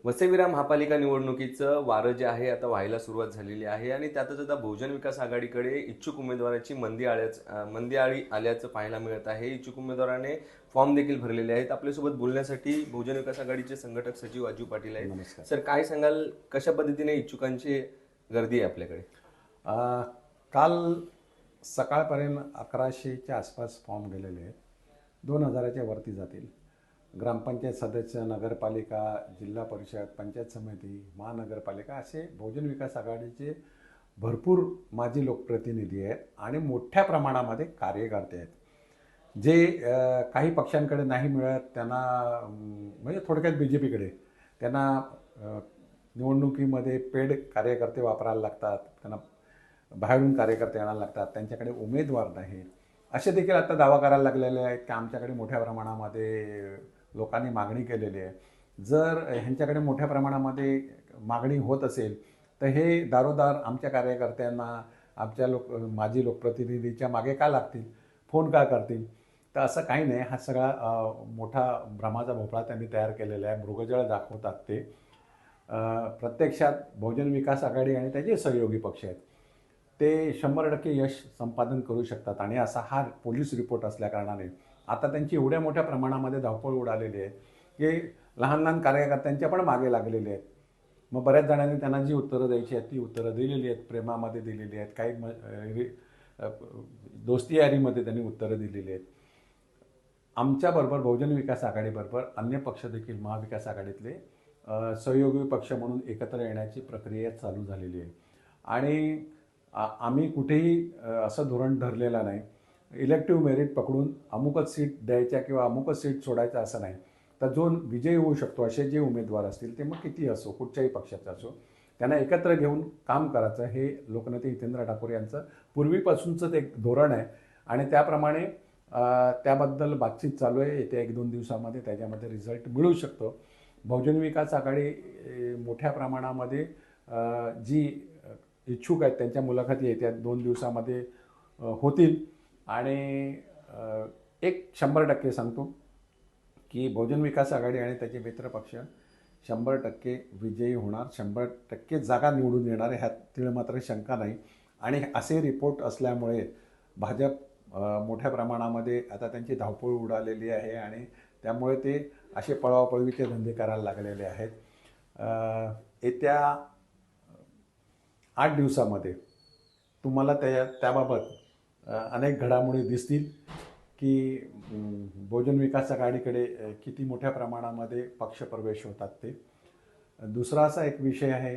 वसई-विरार महापालिका निवडणुकीचं वारं जे आहे आता व्हायला सुरुवात झालेली आहे आणि त्यातच आता बहुजन विकास आघाडीकडे इच्छुक उमेदवाराची मंदी आळी आल्याचं पाहायला मिळत आहे. इच्छुक उमेदवाराने फॉर्म देखील भरलेले आहेत. आपल्यासोबत बोलण्यासाठी बहुजन विकास आघाडीचे संघटक सचिव अजू पाटील आहेत. नमस्कार सर, काय सांगाल, कशा पद्धतीने इच्छुकांची गर्दी आहे आपल्याकडे? काल सकाळपर्यंत 1100च्या आसपास फॉर्म गेलेले आहेत. 2000च्या वरती जातील. ग्रामपंचायत सदस्य, नगरपालिका, जिल्हा परिषद, पंचायत समिती, महानगरपालिका असे बहुजन विकास आघाडीचे भरपूर माजी लोकप्रतिनिधी आहेत आणि मोठ्या प्रमाणामध्ये कार्यकर्ते आहेत. जे काही पक्षांकडे नाही मिळत त्यांना, म्हणजे थोडक्यात BJPकडे त्यांना निवडणुकीमध्ये पेड कार्यकर्ते वापरायला लागतात, त्यांना बाहेरून कार्यकर्ते आणायला लागतात, त्यांच्याकडे उमेदवार नाही, असे देखील आता दावा करायला लागलेले आहेत की आमच्याकडे मोठ्या प्रमाणामध्ये लोकांनी मागणी केलेली आहे. जर ह्यांच्याकडे मोठ्या प्रमाणामध्ये मागणी होत असेल तर हे दारोदार आमच्या कार्यकर्त्यांना, आमच्या माजी लोकप्रतिनिधीच्या मागे का लागतील, फोन का करतील? तर असं काही नाही. हा सगळा मोठा भ्रमाचा भोपळा त्यांनी तयार केलेला आहे. मृगजळ दाखवतात ते. प्रत्यक्षात बहुजन विकास आघाडी आणि त्याचे सहयोगी पक्ष आहेत, ते 100% यश संपादन करू शकतात. आणि असा हा पोलीस रिपोर्ट असल्याकारणाने आता त्यांची एवढ्या मोठ्या प्रमाणामध्ये धावपळ उडालेली आहे की लहान लहान कार्यकर्त्यांच्या पण मागे लागलेले आहेत. मग बऱ्याच जणांनी त्यांना जी उत्तरं द्यायची आहेत ती उत्तरं दिलेली आहेत, प्रेमामध्ये दिलेली आहेत, काही दोस्ती यारीमध्ये त्यांनी उत्तरं दिलेली आहेत. आमच्याबरोबर बहुजन विकास आघाडीबरोबर अन्य पक्ष देखील महाविकास आघाडीतले सहयोगी पक्ष म्हणून एकत्र येण्याची प्रक्रिया चालू झालेली आहे. आणि आम्ही कुठेही असं धोरण धरलेलं नाही, इलेक्टिव्ह मेरिट पकडून अमुकच सीट द्यायच्या किंवा अमुकच सीट सोडायचं असं नाही. तर जो विजयी होऊ शकतो असे जे उमेदवार असतील ते मग किती असो, कुठच्याही पक्षाचा असो, त्यांना एकत्र घेऊन काम करायचं हे लोकनेते हितेंद्र ठाकूर यांचं पूर्वीपासूनचं ते एक धोरण आहे. आणि त्याप्रमाणे त्याबद्दल बातचीत चालू आहे. येत्या 1-2 दिवसामध्ये त्याच्यामध्ये रिझल्ट मिळू शकतो. बहुजन विकास आघाडी मोठ्या प्रमाणामध्ये जी इच्छुक आहेत त्यांच्या मुलाखती येत्या 2 दिवसामध्ये होतील. आणि एक 100% सांगतो की बहुजन विकास आघाडी आणि त्याचे मित्रपक्ष 100% विजयी होणार, 100% जागा निवडून येणार, ह्यात मात्र शंका नाही. आणि असे रिपोर्ट असल्यामुळे भाजप मोठ्या प्रमाणामध्ये आता त्यांची धावपळ उडालेली आहे आणि त्यामुळे ते असे पळवापळवीचे धंदे करायला लागलेले आहेत. येत्या 8 दिवसामध्ये तुम्हाला त्याबाबत अनेक घडामोडी दिसतील की बहुजन विकास आघाडीकडे किती मोठ्या प्रमाणामध्ये पक्षप्रवेश होतात ते. दुसरा असा एक विषय आहे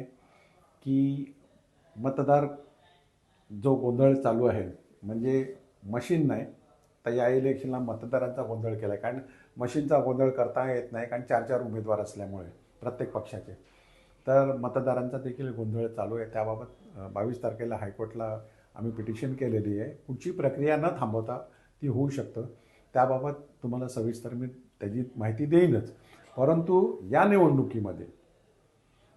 की मतदार जो गोंधळ चालू आहे, म्हणजे मशीन नाही तर या इलेक्शनला मतदारांचा गोंधळ केला आहे. कारण मशीनचा गोंधळ करता येत नाही, कारण 4-4 उमेदवार असल्यामुळे प्रत्येक पक्षाचे. तर मतदारांचा देखील गोंधळ चालू आहे. त्याबाबत 22 तारखेला हायकोर्टला आम्ही पिटिशन केलेली आहे. पुढची प्रक्रिया न थांबवता ती होऊ शकतं. त्याबाबत तुम्हाला सविस्तर मी त्याची माहिती देईनच. परंतु या निवडणुकीमध्ये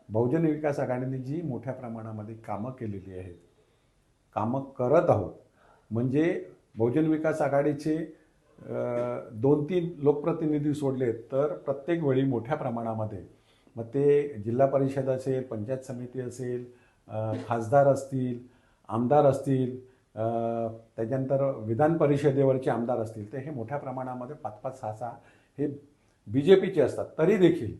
बहुजन विकास आघाडीने जी मोठ्या प्रमाणामध्ये कामं केलेली आहेत, कामं करत आहोत, म्हणजे बहुजन विकास आघाडीचे 2-3 लोकप्रतिनिधी सोडले तर प्रत्येक वेळी मोठ्या प्रमाणामध्ये, मग ते जिल्हा परिषद असेल, पंचायत समिती असेल, खासदार असतील, आमदार असतील, त्याच्यानंतर विधान परिषदेवरचे आमदार असतील, तर हे मोठ्या प्रमाणामध्ये 5-5, 6-6 हे BJPचे असतात. तरी देखील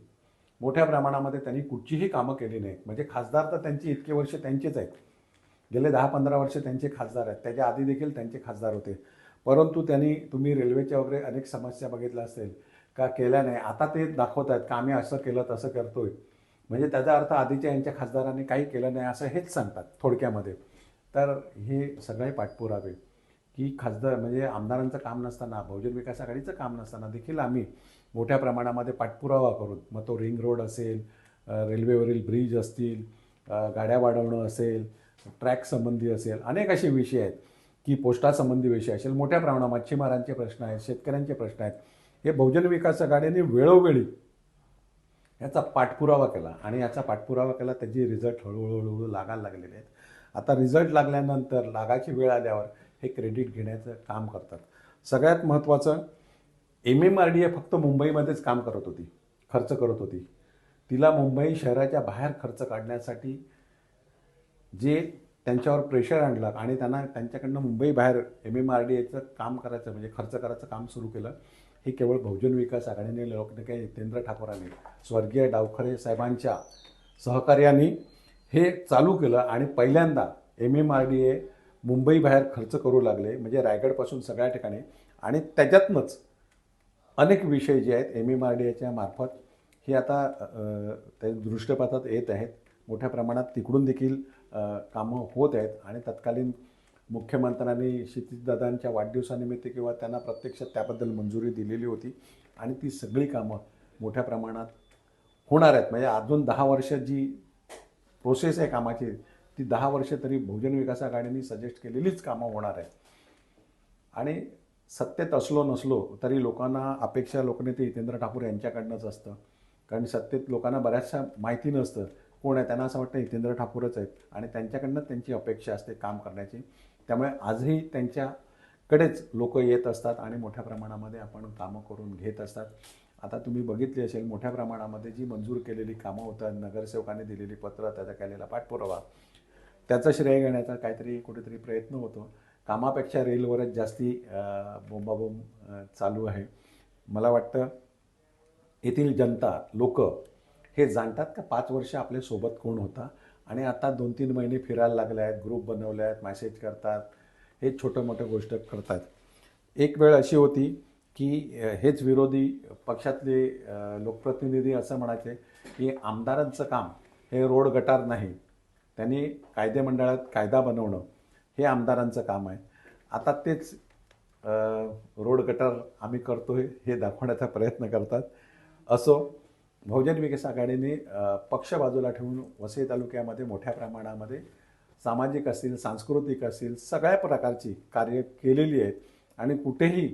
मोठ्या प्रमाणामध्ये त्यांनी कुठचीही कामं केली नाहीत. म्हणजे खासदार तर त्यांची इतके वर्ष त्यांचेच आहेत, गेले 10-15 वर्ष त्यांचे खासदार आहेत, त्याच्या आधी देखील त्यांचे खासदार होते. परंतु त्यांनी, तुम्ही रेल्वेच्या वगैरे अनेक समस्या बघितल्या असेल का, केल्या नाही. आता ते दाखवत आहेत का आम्ही असं केलं तसं करतोय, म्हणजे त्याचा अर्थ आधीच्या यांच्या खासदारांनी काही केलं नाही असं हेच सांगतात थोडक्यामध्ये. तर हे सगळे पाठपुरावे की खासदार म्हणजे आमदारांचं काम नसताना, बहुजन विकास आघाडीचं काम नसताना देखील आम्ही मोठ्या प्रमाणामध्ये पाठपुरावा करून, मग तो रिंग रोड असेल, रेल्वेवरील ब्रिज असतील, गाड्या वाढवणं असेल, ट्रॅक संबंधी असेल, अनेक असे विषय आहेत की पोस्टासंबंधी विषय असेल, मोठ्या प्रमाणात मच्छीमारांचे प्रश्न आहेत, शेतकऱ्यांचे प्रश्न आहेत, हे बहुजन विकास आघाडीने वेळोवेळी याचा पाठपुरावा केला. आणि याचा पाठपुरावा केला, त्याची रिझल्ट हळूहळू लागायला लागलेले आहेत. आता रिझल्ट लागल्यानंतर, लागायची वेळ आल्यावर हे क्रेडिट घेण्याचं काम करतात. सगळ्यात महत्त्वाचं, MMRDA फक्त मुंबईमध्येच काम करत होती, खर्च करत होती. तिला मुंबई शहराच्या बाहेर खर्च काढण्यासाठी जे त्यांच्यावर प्रेशर आणलं आणि त्यांच्याकडनं मुंबई बाहेर MMRDAचं काम करायचं म्हणजे खर्च करायचं काम सुरू केलं. हे केवळ बहुजन विकास आघाडीने लोकनेते हितेंद्र ठाकूरांनी स्वर्गीय डावखरे साहेबांच्या सहकार्याने हे चालू केलं आणि पहिल्यांदा MMRDA मुंबई बाहेर खर्च करू लागले, म्हणजे रायगडपासून सगळ्या ठिकाणी. आणि त्याच्यातनंच अनेक विषय जे आहेत MMRDAच्या मार्फत हे आता ते दृष्टपातात येत आहेत. मोठ्या प्रमाणात तिकडून देखील कामं होत आहेत आणि तत्कालीन मुख्यमंत्र्यांनी क्षितिजदादांच्या वाढदिवसानिमित्त किंवा त्यांना प्रत्यक्षात त्याबद्दल मंजुरी दिलेली होती आणि ती सगळी कामं मोठ्या प्रमाणात होणार आहेत. म्हणजे अजून 10 वर्ष जी प्रोसेस आहे कामाची ती 10 वर्ष तरी बहुजन विकास आघाडीने सजेस्ट केलेलीच कामं होणार आहेत. आणि सत्तेत असलो नसलो तरी लोकांना अपेक्षा लोकनेते हितेंद्र ठाकूर यांच्याकडनंच असतं, कारण सत्तेत लोकांना बऱ्याचशा माहिती नसतं कोण आहे. त्यांना असं वाटतं हितेंद्र ठाकूरच आहेत आणि त्यांच्याकडनं त्यांची अपेक्षा असते काम करण्याची. त्यामुळे आजही त्यांच्याकडेच लोक येत असतात आणि मोठ्या प्रमाणामध्ये आपण कामं करून घेत असतात. आता तुम्ही बघितली असेल मोठ्या प्रमाणामध्ये जी मंजूर केलेली कामं होतात, नगरसेवकांनी दिलेली पत्र, त्याचा केलेला पाठपुरावा, त्याचं श्रेय घेण्याचा काहीतरी कुठेतरी प्रयत्न होतो. कामापेक्षा रेलवरच जास्ती बोंबाबोंब चालू आहे. मला वाटतं येथील जनता लोक हे जाणतात का 5 वर्ष आपल्यासोबत कोण होता आणि आता 2-3 महिने फिरायला लागले आहेत, ग्रुप बनवले आहेत, मेसेज करतात, हे छोटं मोठं गोष्ट करतात. एक वेळ अशी होती की हेच विरोधी पक्षातले लोकप्रतिनिधी असं म्हणायचे की आमदारांचं काम हे रोड गटार नाही, त्यांनी कायदेमंडळात कायदा बनवणं हे आमदारांचं काम आहे. आता तेच रोड गटार आम्ही करतोय हे दाखवण्याचा प्रयत्न करतात. असो, बहुजन विकास आघाडीने पक्ष बाजूला ठेवून वसई तालुक्यामध्ये मोठ्या प्रमाणामध्ये सामाजिक असतील, सांस्कृतिक असतील, सगळ्या प्रकारची कार्य केलेली आहेत आणि कुठेही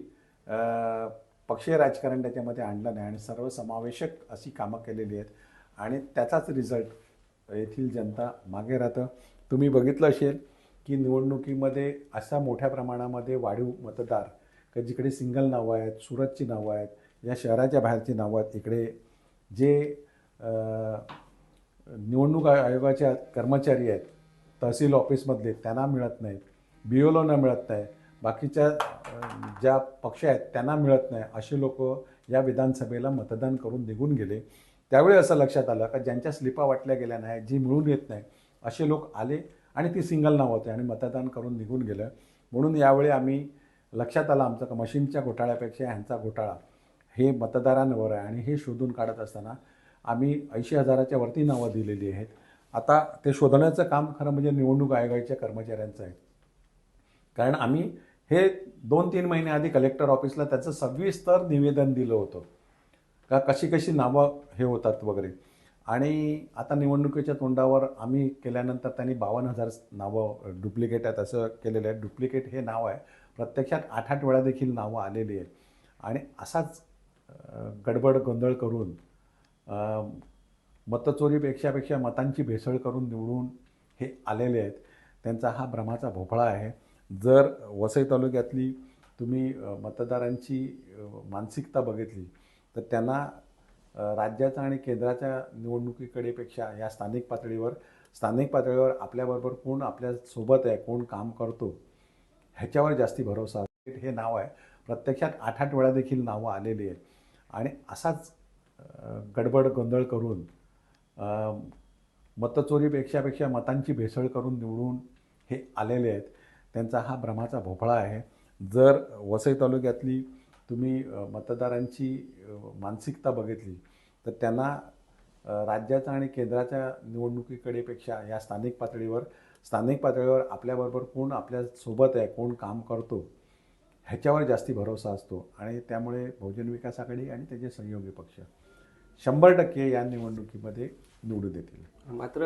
पक्षीय राजकारण त्याच्यामध्ये आणलं नाही आणि सर्वसमावेशक अशी कामं केलेली आहेत आणि त्याचाच रिझल्ट येथील जनता मागे राहतं. तुम्ही बघितलं असेल की निवडणुकीमध्ये अशा मोठ्या प्रमाणामध्ये वाढीव मतदार का जिकडे सिंगल नावं आहेत, सुरतची नावं आहेत, या शहराच्या बाहेरची नावं आहेत, इकडे जे निवडणूक आयोगाच्या कर्मचारी आहेत तहसील ऑफिसमधले त्यांना मिळत नाहीत, BLOना मिळत नाही, बाकीच्या ज्या पक्ष आहेत त्यांना मिळत नाही, असे लोक या विधानसभेला मतदान करून निघून गेले. त्यावेळी असं लक्षात आलं का ज्यांच्या स्लिपा वाटल्या गेल्या नाही, जी मिळून येत नाही, असे लोक आले आणि ती सिंगल नाव होते आणि मतदान करून निघून गेलं. म्हणून यावेळी आम्ही लक्षात आलं आमचं का मशीनच्या घोटाळ्यापेक्षा ह्यांचा घोटाळा हे मतदारांवर आहे आणि हे शोधून काढत असताना आम्ही 80,000च्या वरती नावं दिलेली आहेत. आता ते शोधण्याचं काम खरं म्हणजे निवडणूक आयोगाच्या कर्मचाऱ्यांचं आहे, कारण आम्ही हे 2-3 महिने आधी कलेक्टर ऑफिसला त्याचं सविस्तर निवेदन दिलं होतं का कशी नावं हे होतात वगैरे. आणि आता निवडणुकीच्या तोंडावर आम्ही केल्यानंतर त्यांनी 52,000 नावं डुप्लिकेट आहेत असं केलेलं आहे. डुप्लिकेट हे नाव आहे, प्रत्यक्षात 8-8 वेळा देखील नावं आलेली आहेत आणि असाच गडबड गोंधळ करून मतचोरीपेक्षा मतांची भेसळ करून निवडून हे आलेले आहेत. त्यांचा हा भ्रमाचा भोपळा आहे. जर वसई तालुक्यातली तुम्ही मतदारांची मानसिकता बघितली तर त्यांना राज्याच्या आणि केंद्राच्या निवडणुकीकडेपेक्षा या स्थानिक पातळीवर आपल्याबरोबर कोण आपल्यासोबत आहे, कोण काम करतो ह्याच्यावर जास्ती भरोसा. हे नाव आहे, प्रत्यक्षात 8-8 वेळा देखील नावं आलेली आहेत आणि असाच गडबड गोंधळ करून मतचोरीपेक्षा मतांची भेसळ करून निवडून हे आलेले आहेत. त्यांचा हा भ्रमाचा भोपळा आहे. जर वसई तालुक्यातली तुम्ही मतदारांची मानसिकता बघितली तर त्यांना राज्याच्या आणि केंद्राच्या निवडणुकीकडेपेक्षा या स्थानिक पातळीवर आपल्याबरोबर कोण आपल्यासोबत आहे, कोण काम करतो ह्याच्यावर जास्ती भरोसा असतो आणि त्यामुळे बहुजन विकास आघाडी आणि त्याचे सहयोगी पक्ष 100% या निवडणुकीमध्ये निवडून येतील. मात्र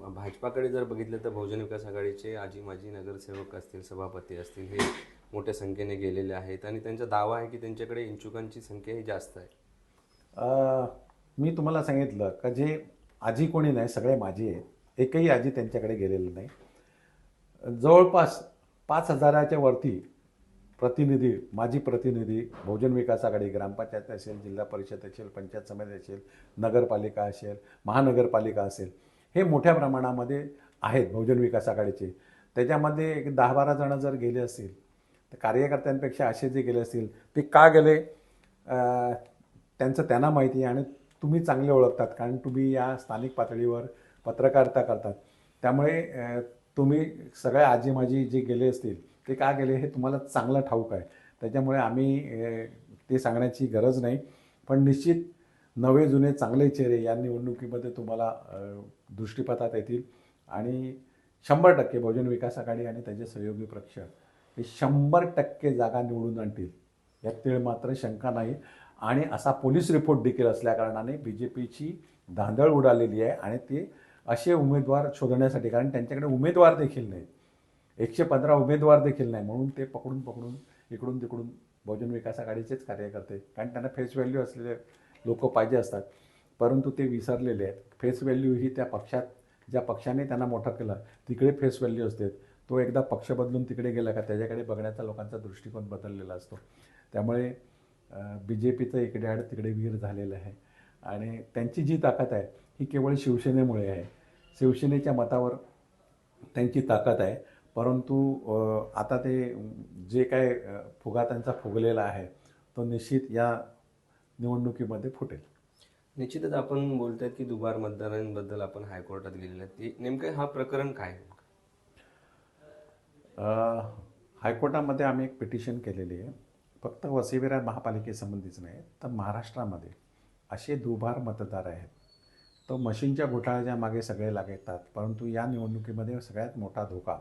भाजपाकडे जर बघितलं तर बहुजन विकास आघाडीचे आजी माजी नगरसेवक असतील, सभापती असतील, हे मोठ्या संख्येने गेलेले आहेत आणि त्यांचा दावा आहे की त्यांच्याकडे इच्छुकांची संख्या ही जास्त आहे. मी तुम्हाला सांगितलं का जे आजी कोणी नाही, सगळे माझी आहेत, एकही आजी त्यांच्याकडे गेलेलं नाही. जवळपास 5,000च्या वरती प्रतिनिधी, माजी प्रतिनिधी, बहुजन विकास आघाडी, ग्रामपंचायत असेल, जिल्हा परिषद असेल, पंचायत समिती असेल, नगरपालिका असेल, महानगरपालिका असेल, हे मोठ्या प्रमाणामध्ये आहेत बहुजन विकास आघाडीचे. त्याच्यामध्ये एक 10-12 जणं जर गेले असतील तर कार्यकर्त्यांपेक्षा असे जे गेले असतील ते का गेले त्यांचं त्यांना माहिती आहे आणि तुम्ही चांगले ओळखतात, कारण तुम्ही या स्थानिक पातळीवर पत्रकारिता करतात. त्यामुळे तुम्ही सगळ्या आजी माजी जे गेले असतील ते का गेले हे तुम्हाला चांगलं ठाऊक आहे. त्याच्यामुळे आम्ही ते सांगण्याची गरज नाही. पण निश्चित नवे जुने चांगले चेहरे या निवडणुकीमध्ये तुम्हाला दृष्टीपथात येतील आणि 100% बहुजन विकास आघाडी आणि त्याचे सहयोगी पक्ष हे 100% जागा निवडून आणतील, यात तीळ मात्र शंका नाही. आणि असा पोलीस रिपोर्ट देखील असल्याकारणाने BJPची धांदळ उडालेली आहे आणि ते असे उमेदवार शोधण्यासाठी, कारण त्यांच्याकडे उमेदवार देखील नाहीत, 115 उमेदवार देखील नाही, म्हणून ते पकडून इकडून तिकडून बहुजन विकास आघाडीचेच कार्यकर्ते, कारण त्यांना फेस व्हॅल्यू असलेले लोक पाहिजे असतात, परंतु ते विसरलेले आहेत. फेस व्हॅल्यू ही त्या पक्षात, ज्या पक्षाने त्यांना मोठं केलं तिकडे फेस व्हॅल्यू असते. तो एकदा पक्ष बदलून तिकडे गेला का त्याच्याकडे बघण्याचा लोकांचा दृष्टिकोन बदललेला असतो. त्यामुळे BJPचं इकडे आड तिकडे विहीर झालेलं आहे आणि त्यांची जी ताकद आहे ही केवळ शिवसेनेमुळे आहे. शिवसेनेच्या मतावर त्यांची ताकद आहे, परंतु आता ते जे काय फुगा त्यांचा फुगलेला आहे तो निश्चित या निवडणुकीमध्ये फुटेल. निश्चितच आपण बोलतायत की दुबार मतदारांबद्दल आपण हायकोर्टात गेलेले आहेत. ते नेमकं हा प्रकरण काय आहे? हायकोर्टामध्ये आम्ही एक पिटिशन केलेली आहे. फक्त वसई विरार महापालिकेसंबंधीच नाही, तर महाराष्ट्रामध्ये असे दुबार मतदार आहेत. तो मशीनच्या घोटाळ्याच्या मागे सगळे लागतात, परंतु या निवडणुकीमध्ये सगळ्यात मोठा धोका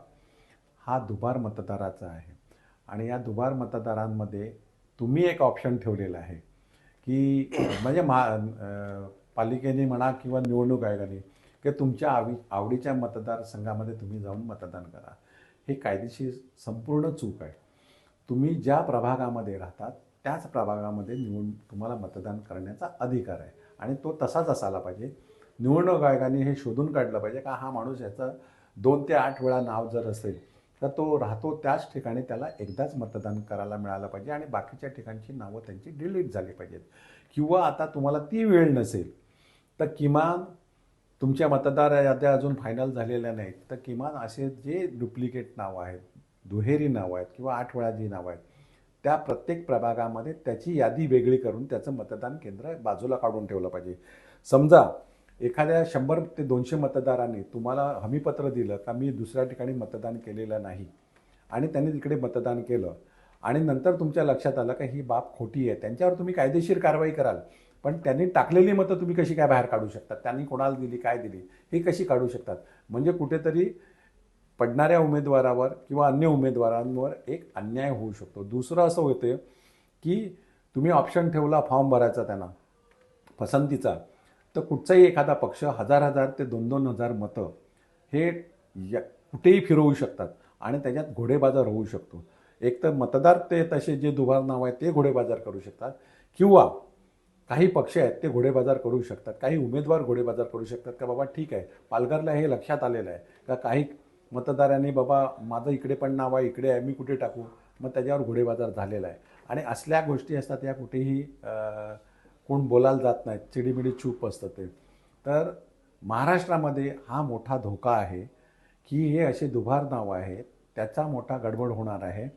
हा दुबार मतदाराचा आहे. आणि या दुबार मतदारांमध्ये तुम्ही एक ऑप्शन ठेवलेला आहे की म्हणजे पालिकेने म्हणा किंवा निवडणूक आयोगाने की तुमच्या आवडीच्या मतदारसंघामध्ये तुम्ही जाऊन मतदान करा. हे कायदेशीर संपूर्ण चूक आहे. तुम्ही ज्या प्रभागामध्ये राहतात त्याच प्रभागामध्ये तुम्हाला मतदान करण्याचा अधिकार आहे आणि तो तसाच असायला पाहिजे. निवडणूक आयोगाने हे शोधून काढलं पाहिजे का हा माणूस याचं 2 ते 8 वेळा नाव जर असेल तर तो राहतो त्याच ठिकाणी त्याला एकदाच मतदान करायला मिळालं पाहिजे आणि बाकीच्या ठिकाणची नावं त्यांची डिलीट झाली पाहिजेत. किंवा आता तुम्हाला ती वेळ नसेल तर किमान तुमच्या मतदार याद्या अजून फायनल झालेल्या नाहीत तर किमान असे जे डुप्लिकेट नावं आहेत, दुहेरी नावं आहेत किंवा 8 वेळा जी नावं आहेत त्या प्रत्येक प्रभागामध्ये त्याची यादी वेगळी करून त्याचं मतदान केंद्र बाजूला काढून ठेवलं पाहिजे. समजा एखाद्या 100 ते 200 मतदारांनी तुम्हाला हमीपत्र दिलं का मी दुसऱ्या ठिकाणी मतदान केलेलं नाही आणि त्यांनी तिकडे मतदान केलं आणि नंतर तुमच्या लक्षात आलं का ही बाब खोटी आहे, त्यांच्यावर तुम्ही कायदेशीर कारवाई कराल. पण त्यांनी टाकलेली मतं तुम्ही कशी काय बाहेर काढू शकतात, त्यांनी कोणाला दिली काय दिली हे कशी काढू शकतात. म्हणजे कुठेतरी पडणाऱ्या उमेदवारावर किंवा अन्य उमेदवारांवर एक अन्याय होऊ शकतो. दुसरं असं होतं की तुम्ही ऑप्शन ठेवला फॉर्म भरायचा त्यांना पसंतीचा, तर कुठचाही एखादा पक्ष 1000 ते 2,000 मतं हे कुठेही फिरवू शकतात आणि त्याच्यात घोडेबाजार होऊ शकतो. एक तर मतदार ते तसे जे दुबार नाव आहेत ते घोडेबाजार करू शकतात किंवा काही पक्ष आहेत ते घोडेबाजार करू शकतात, काही उमेदवार घोडेबाजार करू शकतात का बाबा ठीक आहे पालघरला हे लक्षात आलेलं आहे का काही मतदारांनी बाबा माझं इकडे पण नाव आहे इकडे आहे मी कुठे टाकू, मग त्याच्यावर घोडेबाजार झालेला आहे. आणि असल्या गोष्टी असतात या कुठेही कोण बोलायला जात नाहीत, चिडीमिडी चूप असतं ते. तर महाराष्ट्रामध्ये हा मोठा धोका आहे की हे असे दुबार नाव आहेत त्याचा मोठा गडबड होणार आहे.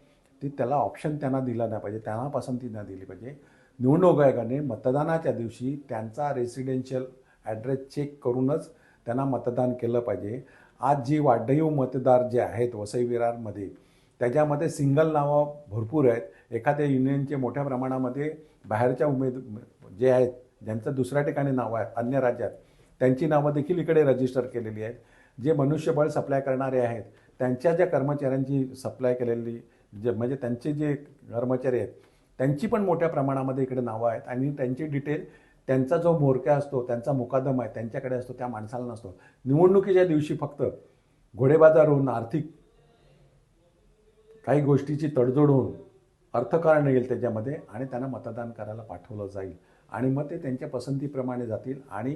ती त्याला ऑप्शन त्यांना दिला नाही पाहिजे, त्यांना पसंती नाही दिली पाहिजे. निवडणूक आयोगाने मतदानाच्या दिवशी त्यांचा रेसिडेन्शियल ॲड्रेस चेक करूनच त्यांना मतदान केलं पाहिजे. आज जी वाढीव मतदार जे आहेत वसई विरारमध्ये त्याच्यामध्ये सिंगल नावं भरपूर आहेत. एखाद्या युनियनचे मोठ्या प्रमाणामध्ये बाहेरच्या जे आहेत ज्यांचं दुसऱ्या ठिकाणी नावं आहेत अन्य राज्यात त्यांची नावं देखील इकडे रजिस्टर केलेली आहेत. जे मनुष्यबळ सप्लाय करणारे आहेत त्यांच्या ज्या कर्मचाऱ्यांची सप्लाय केलेली म्हणजे त्यांचे जे कर्मचारी आहेत त्यांची पण मोठ्या प्रमाणामध्ये इकडे नावं आहेत आणि त्यांची डिटेल त्यांचा जो म्होरक्या असतो त्यांचा मुकादम आहे त्यांच्याकडे असतो, त्या माणसाला नसतो. निवडणुकीच्या दिवशी फक्त घोडेबाजार होऊन आर्थिक काही गोष्टीची तडजोड होऊन अर्थकारण येईल त्याच्यामध्ये आणि त्यांना मतदान करायला पाठवलं जाईल आणि मग ते त्यांच्या पसंतीप्रमाणे जातील आणि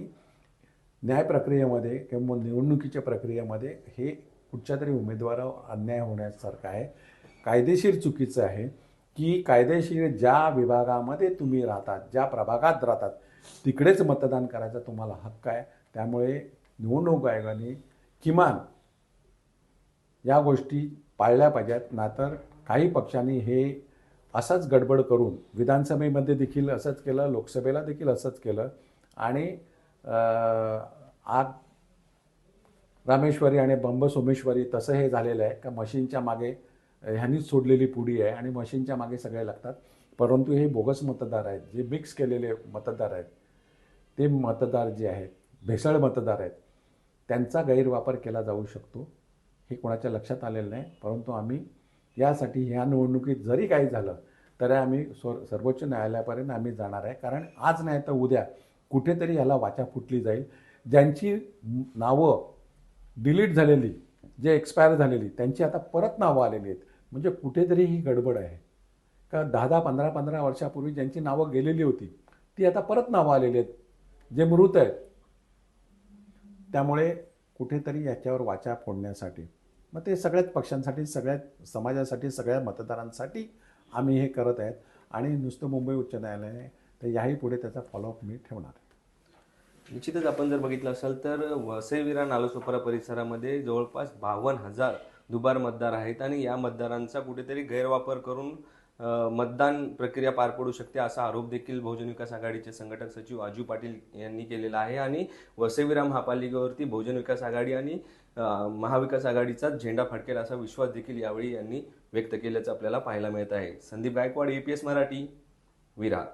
न्याय प्रक्रियेमध्ये किंवा निवडणुकीच्या प्रक्रियेमध्ये हे कुठच्या तरी उमेदवारावर अन्याय होण्यासारखं आहे, कायदेशीर चुकीचं आहे. की कायदेशीर ज्या विभागामध्ये तुम्ही राहतात, ज्या प्रभागात राहतात, तिकडेच मतदान करायचा तुम्हाला हक्क आहे. त्यामुळे निवडणूक आयोगाने किमान या गोष्टी पाळल्या पाहिजेत. नाहीतर काही पक्षांनी हे असंच गडबड करून विधानसभेमध्ये देखील असंच केलं, लोकसभेला देखील असंच केलं आणि आग रामेश्वरी आणि बंब सोमेश्वरी तसं हे झालेलं आहे का मशीनच्या मागे ह्यांनीच सोडलेली पुडी आहे आणि मशीनच्या मागे सगळे लागतात. परंतु हे बोगस मतदार आहेत, जे मिक्स केलेले मतदार आहेत, ते मतदार जे आहेत, भेसळ मतदार आहेत, त्यांचा गैरवापर केला जाऊ शकतो. हे कोणाच्या लक्षात आलेलं नाही. परंतु आम्ही यासाठी ह्या निवडणुकीत जरी काही झालं तरी आम्ही सर्वोच्च न्यायालयापर्यंत आम्ही जाणार आहे. कारण आज नाही तर उद्या कुठेतरी ह्याला वाचा फुटली जाईल. ज्यांची नावं डिलीट झालेली, जे एक्सपायर झालेली, त्यांची आता परत नावं आलेली आहेत. म्हणजे कुठेतरी ही गडबड आहे का 10-10, 15-15 वर्षापूर्वी ज्यांची नावं गेलेली होती ती आता परत नावं आलेली आहेत, जे मृत आहेत. त्यामुळे कुठेतरी याच्यावर वाचा फोडण्यासाठी मग ते सगळ्याच पक्षांसाठी, सगळ्याच समाजासाठी, सगळ्या मतदारांसाठी आम्ही हे करत आहेत. आणि नुसतं मुंबई उच्च न्यायालयाने तर याही पुढे त्याचा फॉलोअप मी ठेवणार आहे. निश्चितच आपण जर बघितलं असेल तर वसई विरार नालासोपारा परिसरामध्ये जवळपास 52,000 दुबार मतदार आहेत आणि या मतदारांचा कुठेतरी गैरवापर करून मतदान प्रक्रिया पार पडू शकते असा आरोप देखील बहुजन विकास आघाडीचे संघटक सचिव आजू पाटील यांनी केलेला आहे. आणि वसई विरार महापालिकेवरती बहुजन विकास आघाडी आणि महाविकास आघाडीचा झेंडा फडकेल असा विश्वास देखील यावेळी यांनी व्यक्त केल्याचं आपल्याला पाहायला मिळत आहे. संदीप गायकवाड, APS मराठी, विरार.